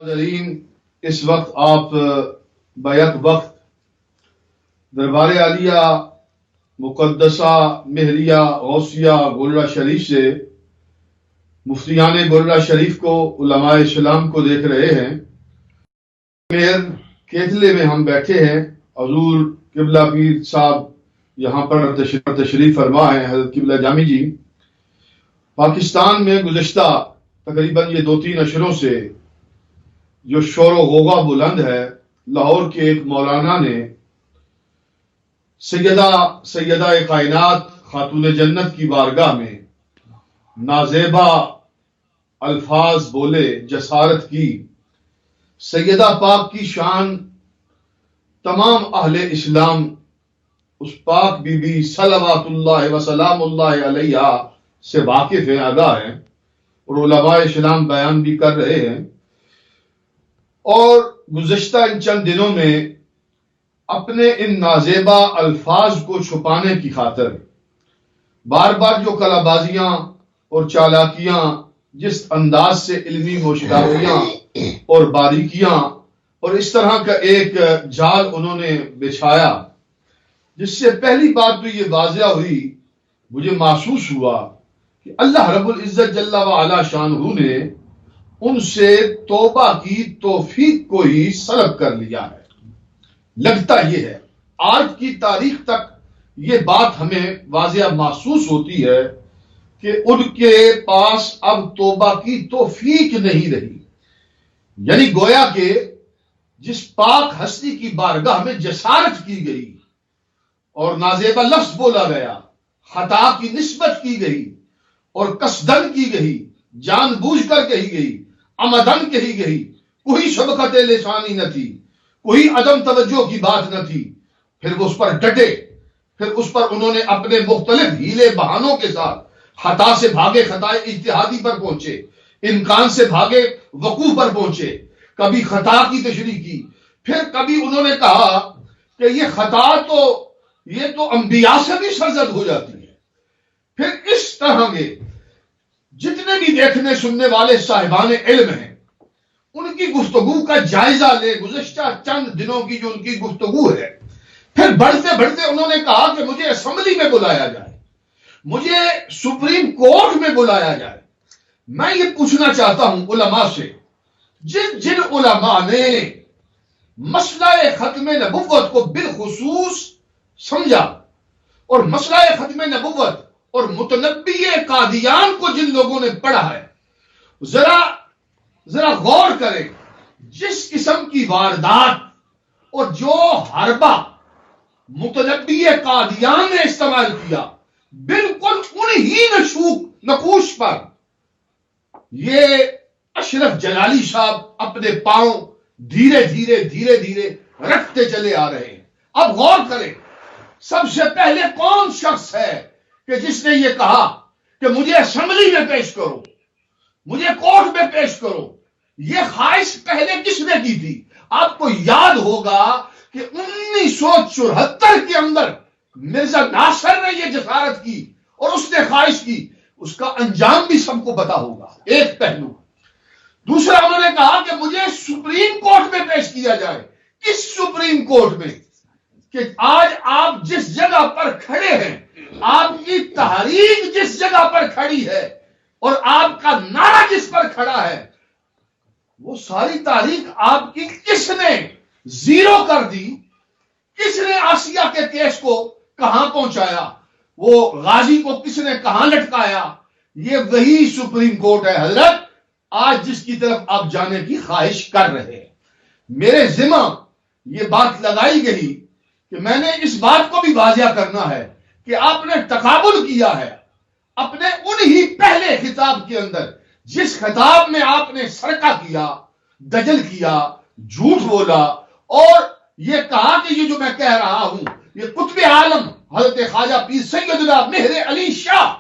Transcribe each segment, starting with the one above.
ناظرین، اس وقت آپ بیک وقت دربار عالیہ مقدسہ مہریہ غوثیہ گولڑہ شریف سے مفتیان گولڑہ شریف کو، علماء اسلام کو دیکھ رہے ہیں۔ میر کیتلے میں ہم بیٹھے ہیں، حضور قبلہ پیر صاحب یہاں پر تشریف فرما ہیں، حضرت قبلہ جامی جی۔ پاکستان میں گزشتہ تقریباً یہ 2-3 اشروں سے جو شور و غوغا بلند ہے، لاہور کے ایک مولانا نے سیدہ کائنات خاتون جنت کی بارگاہ میں نازیبا الفاظ بولے، جسارت کی۔ سیدہ پاک کی شان تمام اہل اسلام اس پاک بی بی صلوات اللہ وسلام اللہ علیہ سے واقف ہیں، آگاہ ہیں، اور علماء اسلام بیان بھی کر رہے ہیں۔ اور گزشتہ ان چند دنوں میں اپنے ان نازیبا الفاظ کو چھپانے کی خاطر بار بار جو کلا بازیاں اور چالاکیاں، جس انداز سے علمی ہوشیاریاں اور باریکیاں اور اس طرح کا ایک جال انہوں نے بچھایا، جس سے پہلی بات تو یہ واضح ہوئی، مجھے محسوس ہوا کہ اللہ رب العزت جل وعلا شانہ نے ان سے توبہ کی توفیق کو ہی سلب کر لیا ہے۔ لگتا یہ ہے، آج کی تاریخ تک یہ بات ہمیں واضح محسوس ہوتی ہے کہ ان کے پاس اب توبہ کی توفیق نہیں رہی۔ یعنی گویا کہ جس پاک ہستی کی بارگاہ میں جسارت کی گئی اور نازیبا لفظ بولا گیا، خطا کی نسبت کی گئی اور قصدن کی گئی، جان بوجھ کر کہی گئی، عمدن کہی گئی، کوئی شبکت لسانی نہ تھی، کوئی عدم توجہ کی بات نہ تھی، پھر وہ اس پر ڈٹے، پھر اس پر انہوں نے اپنے مختلف ہیلے بہانوں کے ساتھ خطا سے بھاگے خطا اجتہادی پر پہنچے، امکان سے بھاگے وقوع پر پہنچے، کبھی خطا کی تشریح کی، پھر کبھی انہوں نے کہا کہ یہ خطا تو یہ تو انبیاء سے بھی سرزد ہو جاتی ہے۔ پھر اس طرح کے جتنے بھی دیکھنے سننے والے صاحبان علم ہیں، ان کی گفتگو کا جائزہ لے، گزشتہ چند دنوں کی جو ان کی گفتگو ہے۔ پھر بڑھتے بڑھتے انہوں نے کہا کہ مجھے اسمبلی میں بلایا جائے، مجھے سپریم کورٹ میں بلایا جائے۔ میں یہ پوچھنا چاہتا ہوں علماء سے، جن علماء نے مسئلہ ختم نبوت کو بالخصوص سمجھا اور مسئلہ ختم نبوت اور متنبی قادیان کو جن لوگوں نے پڑھا ہے، ذرا غور کریں، جس قسم کی واردات اور جو حربہ متنبی قادیان نے استعمال کیا، بالکل انہی نقوش پر یہ اشرف جلالی صاحب اپنے پاؤں دھیرے دھیرے رکھتے چلے آ رہے ہیں۔ اب غور کریں، سب سے پہلے کون شخص ہے کہ جس نے یہ کہا کہ مجھے اسمبلی میں پیش کرو، مجھے کورٹ میں پیش کرو؟ یہ خواہش پہلے کس نے کی تھی؟ آپ کو یاد ہوگا کہ 1974 کے اندر مرزا ناصر نے یہ جسارت کی اور اس نے خواہش کی، اس کا انجام بھی سب کو پتا ہوگا۔ ایک پہلو۔ دوسرا، انہوں نے کہا کہ مجھے سپریم کورٹ میں پیش کیا جائے۔ کس سپریم کورٹ میں؟ کہ آج آپ جس جگہ پر کھڑے ہیں، آپ کی تحریک جس جگہ پر کھڑی ہے اور آپ کا نعرہ جس پر کھڑا ہے، وہ ساری تاریخ آپ کی کس نے زیرو کر دی؟ کس نے آسیہ کے کیس کو کہاں پہنچایا؟ وہ غازی کو کس نے کہاں لٹکایا؟ یہ وہی سپریم کورٹ ہے حضرت، آج جس کی طرف آپ جانے کی خواہش کر رہے ہیں۔ میرے ذمہ یہ بات لگائی گئی کہ میں نے اس بات کو بھی واضح کرنا ہے کہ آپ نے تقابل کیا ہے اپنے انہی پہلے خطاب کے اندر، جس خطاب میں آپ نے سرقہ کیا، دجل کیا، جھوٹ بولا اور یہ کہا کہ یہ جو میں کہہ رہا ہوں یہ قطب عالم حضرت خواجہ پیر سیدنا مہر علی شاہ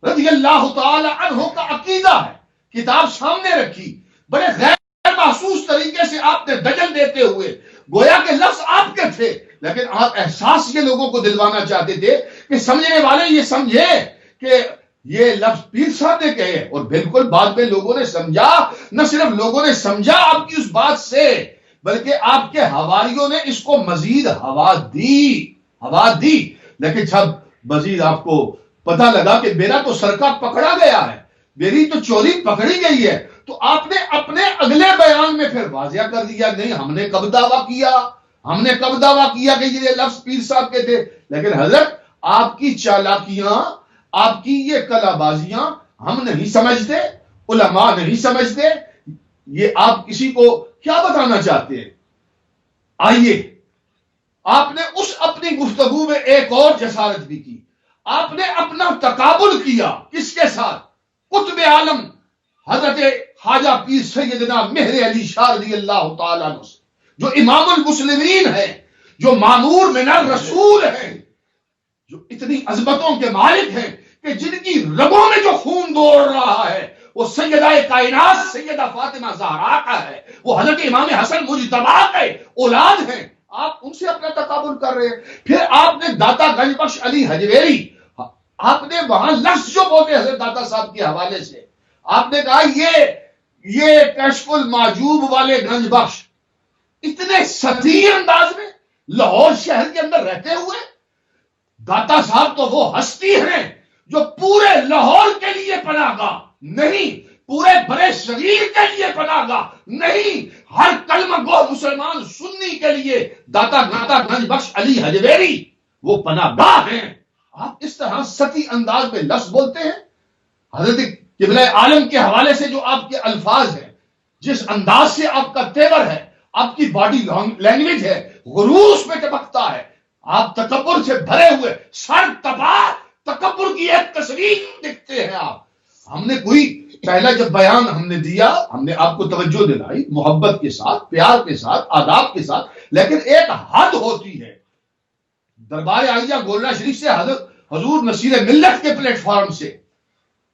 رضی اللہ تعالی عنہ کا عقیدہ ہے۔ کتاب سامنے رکھی، بڑے غیر محسوس طریقے سے آپ نے دجل دیتے ہوئے، گویا کہ لفظ آپ کے تھے لیکن آپ احساس یہ لوگوں کو دلوانا چاہتے تھے کہ سمجھنے والے یہ سمجھے کہ یہ لفظ پیر صاحب نے کہے، اور بالکل بعد میں لوگوں نے سمجھا، نہ صرف لوگوں نے سمجھا آپ کی اس بات سے، بلکہ آپ کے حواریوں نے اس کو مزید ہوا دی. لیکن جب مزید آپ کو پتہ لگا کہ میرا تو سرکہ پکڑا گیا ہے، میری تو چوری پکڑی گئی ہے، تو آپ نے اپنے اگلے بیان میں پھر واضح کر دیا، نہیں ہم نے کب دعویٰ کیا کہ یہ لفظ پیر صاحب کے تھے. لیکن حضرت آپ کی چالاکیاں، آپ کی یہ کلا بازیاں ہم نہیں سمجھتے، علماء نہیں سمجھتے. یہ آپ کسی کو کیا بتانا چاہتے ہیں؟ آئیے، آپ نے اس اپنی گفتگو میں ایک اور جسارت بھی کی. آپ نے اپنا تقابل کیا کس کے ساتھ؟ قطب عالم حضرت خواجہ پیر سیدنا مہر علی شاہ رضی اللہ تعالیٰ عنہ سے، جو امام المسلمین ہے، جو مامور من الرسول ہے، جو اتنی عظمتوں کے مالک ہیں کہ جن کی رگوں میں جو خون دوڑ رہا ہے وہ سیدہ کائنات سیدہ فاطمہ زہرا کا ہے، وہ حضرت امام حسن مجتبی کے اولاد ہیں. آپ ان سے اپنا تقابل کر رہے ہیں. پھر آپ نے داتا گنج بخش علی حجویری، آپ نے وہاں لفظ جو بولے حضرت داتا صاحب کے حوالے سے، آپ نے کہا یہ کشف المعجوب والے گنج بخش اتنے سطحی انداز میں لاہور شہر کے اندر رہتے ہوئے، داتا صاحب تو وہ ہستی ہیں جو پورے لاہور کے لیے پناہ گاہ نہیں، پورے برے صغیر کے لیے پناہ گاہ نہیں، ہر کلمہ گو مسلمان سنی کے لیے داتا گنج بخش علی حجویری وہ پناہ گاہ ہیں. آپ اس طرح سطحی انداز میں لفظ بولتے ہیں. حضرت قبلہ عالم کے حوالے سے جو آپ کے الفاظ ہیں، جس انداز سے آپ کا تیور ہے، آپ کی باڈی لینگویج ہے، غرور میں چمکتا ہے، آپ تکبر سے بھرے ہوئے سر تباہ تکبر کی ایک تصویر دکھتے ہیں. آپ ہم نے کوئی پہلا جب بیان ہم نے دیا، ہم نے آپ کو توجہ دلائی محبت کے ساتھ، پیار کے ساتھ، آداب کے ساتھ، لیکن ایک حد ہوتی ہے. دربار عالیہ گولڑا شریف سے حضور نصیر ملت کے پلیٹ فارم سے،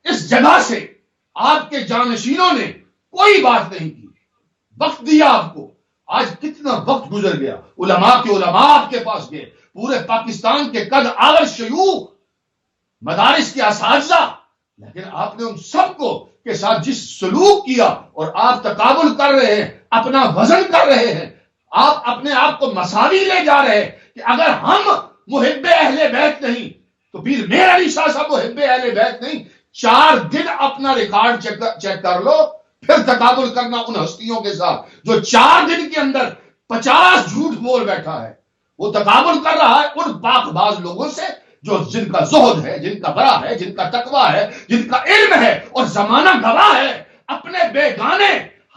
اس جگہ سے آپ کے جانشینوں نے کوئی بات نہیں کی، وقت دیا آپ کو. آج کتنا وقت گزر گیا، علماء کے علماء آپ کے پاس گئے، پورے پاکستان کے قد آور شیوخ، مدارس کے اساتذہ، لیکن آپ نے ان سب کو کے ساتھ جس سلوک کیا، اور آپ تقابل کر رہے ہیں، اپنا وزن کر رہے ہیں، آپ اپنے آپ کو مساوی لے جا رہے ہیں کہ اگر ہم محب اہل بیت نہیں تو پھر مہر علی شاہ صاحب محب اہل بیت نہیں. 4 دن اپنا ریکارڈ چیک کر لو، پھر تقابل کرنا ان ہستیوں کے ساتھ جو 4 دن کے اندر 50 جھوٹ بول بیٹھا ہے. وہ تقابل کر رہا ہے ان پاک باز لوگوں سے جو جن کا زہد ہے، جن کا برا ہے، جن کا تقویٰ ہے، جن کا علم ہے، اور زمانہ گواہ ہے. اپنے بیگانے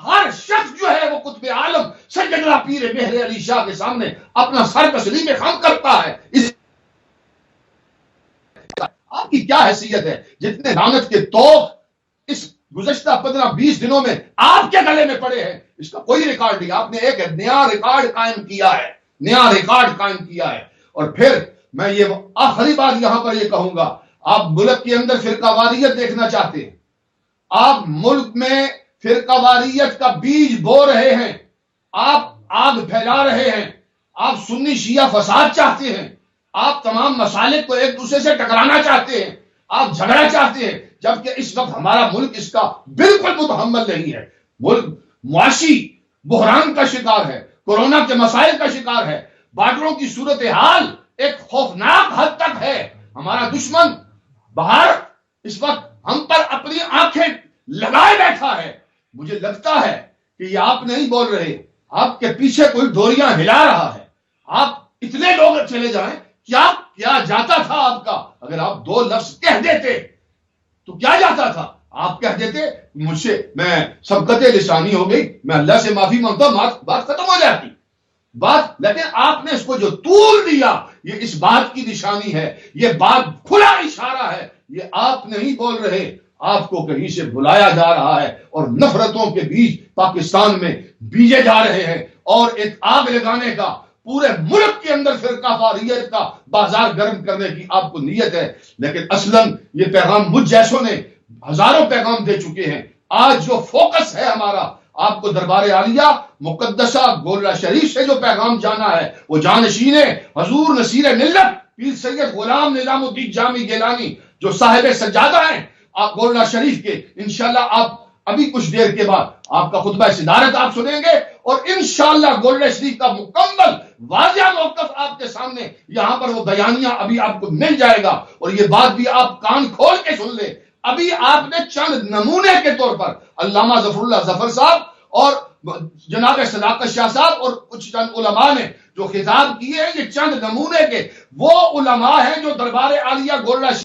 ہر شخص جو ہے وہ قطب عالم سیدنا پیر مہر علی شاہ کے سامنے اپنا سر تسلیم خم کرتا ہے. آپ کی کیا حیثیت ہے؟ جتنے لعنت کے توق اس گزشتہ 15-20 دنوں میں آپ کے گلے میں پڑے ہیں، اس کا کوئی ریکارڈ نہیں. آپ نے ایک نیا ریکارڈ قائم کیا ہے. اور پھر میں یہ آخری بات یہاں پر یہ کہوں گا، آپ ملک کے اندر فرقہ واریت دیکھنا چاہتے ہیں، آپ ملک میں فرقہ واریت کا بیج بو رہے ہیں، آپ آگ پھیلا رہے ہیں، آپ سنی شیعہ فساد چاہتے ہیں، آپ تمام مسالک کو ایک دوسرے سے ٹکرانا چاہتے ہیں، آپ جھگڑا چاہتے ہیں، جبکہ اس وقت ہمارا ملک اس کا بالکل متحمل نہیں ہے. ملک معاشی بحران کا شکار ہے، کورونا کے مسائل کا شکار ہے، بارڈروں کی صورتحال ایک خوفناک حد تک ہے. ہمارا دشمن باہر اس وقت ہم پر اپنی آنکھیں لگائے بیٹھا ہے. مجھے لگتا ہے کہ یہ آپ نہیں بول رہے، آپ کے پیچھے کوئی ڈوریاں ہلا رہا ہے. آپ اتنے لوگ چلے جائیں، کیا جاتا تھا آپ کا؟ اگر آپ 2 لفظ کہہ دیتے تو کیا جاتا تھا؟ آپ کہہ دیتے مجھ سے میں سبقت لسانی ہو گئی، میں اللہ سے معافی مانگتا ہوں، بات ختم ہو جاتی بات. لیکن آپ نے اس کو جو طول دیا، یہ اس بات کی نشانی ہے، یہ بات کھلا اشارہ ہے. یہ آپ نہیں بول رہے، آپ کو کہیں سے بلایا جا رہا ہے، اور نفرتوں کے بیج پاکستان میں بیجے جا رہے ہیں، اور ایک آگ لگانے کا پورے ملک کے اندر فرقہ واریت کا بازار گرم کرنے کی آپ کو نیت ہے. لیکن اصلاً یہ پیغام مجھ جیسوں نے ہزاروں پیغام دے چکے ہیں. آج جو فوکس ہے ہمارا، آپ کو دربار عالیہ مقدسہ گولڑا شریف سے جو پیغام جانا ہے، وہ جانشین حضور نصیر ملت پیر سید غلام نظام الدین جامی گیلانی جو صاحب سجادہ ہیں آپ گولڈا شریف کے، انشاءاللہ آپ ابھی کچھ دیر کے بعد آپ کا خطبہ صدارت آپ سنیں گے، اور انشاءاللہ گولڈا شریف کا مکمل واضح موقف آپ کے سامنے یہاں پر وہ بیانیہ ابھی آپ کو مل جائے گا، اور یہ بات بھی آپ کان کھول کے سن لیں۔ ابھی آپ نے چند نمونے کے طور پر علامہ ظفر اللہ ظفر صاحب اور جناب صداقت شاہ صاحب اور کچھ چند علماء نے جو خطاب کیے ہیں، یہ چند نمونے کے وہ علماء ہیں جو دربار عالیہ گولڈا